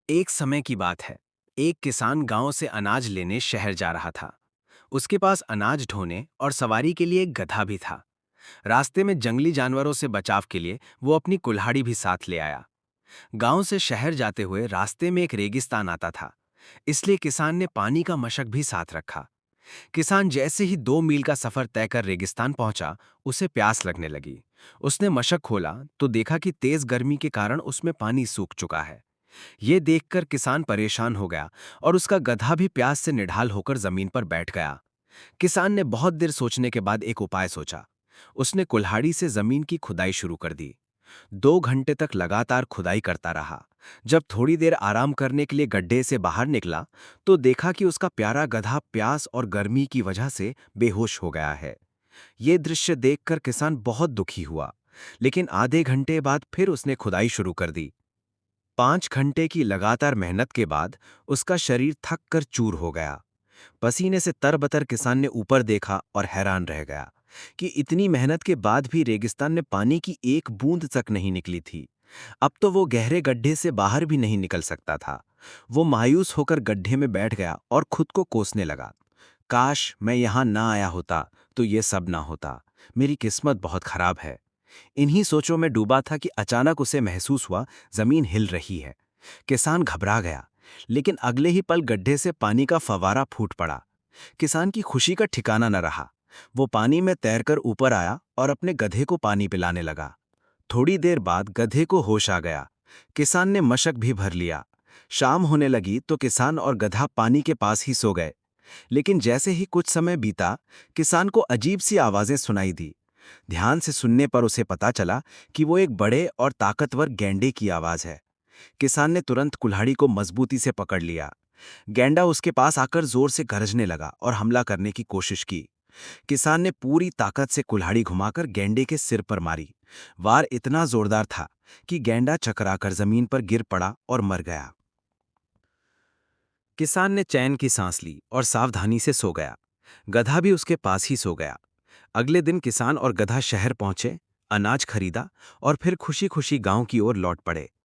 एक समय की बात है। एक किसान गांव से अनाज लेने शहर जा रहा था। उसके पास अनाज ढोने और सवारी के लिए एक गधा भी था। रास्ते में जंगली जानवरों से बचाव के लिए वो अपनी कुल्हाड़ी भी साथ ले आया। गांव से शहर जाते हुए रास्ते में एक रेगिस्तान आता था, इसलिए किसान ने पानी का मशक भी साथ रखा। किसान जैसे ही 2 मील का सफर तय कर रेगिस्तान पहुंचा, उसे प्यास लगने लगी। उसने मशक खोला तो देखा कि तेज गर्मी के कारण उसमें पानी सूख चुका है। ये देखकर किसान परेशान हो गया और उसका गधा भी प्यास से निढाल होकर जमीन पर बैठ गया। किसान ने बहुत देर सोचने के बाद एक उपाय सोचा। उसने कुल्हाड़ी से जमीन की खुदाई शुरू कर दी। 2 घंटे तक लगातार खुदाई करता रहा। जब थोड़ी देर आराम करने के लिए गड्ढे से बाहर निकला, तो देखा कि उसका प्यारा गधा प्यास और गर्मी की वजह से बेहोश हो गया है। ये दृश्य देखकर किसान बहुत दुखी हुआ, लेकिन आधे घंटे बाद फिर उसने खुदाई शुरू कर दी। 5 घंटे की लगातार मेहनत के बाद उसका शरीर थक कर चूर हो गया। पसीने से तरबतर किसान ने ऊपर देखा और हैरान रह गया कि इतनी मेहनत के बाद भी रेगिस्तान में पानी की एक बूंद तक नहीं निकली थी। अब तो वो गहरे गड्ढे से बाहर भी नहीं निकल सकता था। वो मायूस होकर गड्ढे में बैठ गया और खुद को कोसने लगा। काश मैं यहां ना आया होता तो ये सब ना होता। मेरी किस्मत बहुत खराब है। इन्हीं सोचों में डूबा था कि अचानक उसे महसूस हुआ, जमीन हिल रही है। किसान घबरा गया, लेकिन अगले ही पल गड्ढे से पानी का फवारा फूट पड़ा। किसान की खुशी का ठिकाना न रहा। वो पानी में तैरकर ऊपर आया और अपने गधे को पानी पिलाने लगा। थोड़ी देर बाद गधे को होश आ गया। किसान ने मशक भी भर लिया। शाम होने लगी तो किसान और गधा पानी के पास ही सो गए। लेकिन जैसे ही कुछ समय बीता, किसान को अजीब सी आवाजें सुनाई दी। ध्यान से सुनने पर उसे पता चला कि वो एक बड़े और ताकतवर गैंडे की आवाज है। किसान ने तुरंत कुल्हाड़ी को मजबूती से पकड़ लिया। गैंडा उसके पास आकर जोर से गरजने लगा और हमला करने की कोशिश की। किसान ने पूरी ताकत से कुल्हाड़ी घुमाकर गैंडे के सिर पर मारी। वार इतना जोरदार था कि गैंडा चकराकर जमीन पर गिर पड़ा और मर गया। किसान ने चैन की सांस ली और सावधानी से सो गया। गधा भी उसके पास ही सो गया। अगले दिन किसान और गधा शहर पहुंचे, अनाज खरीदा और फिर खुशी खुशी गांव की ओर लौट पड़े।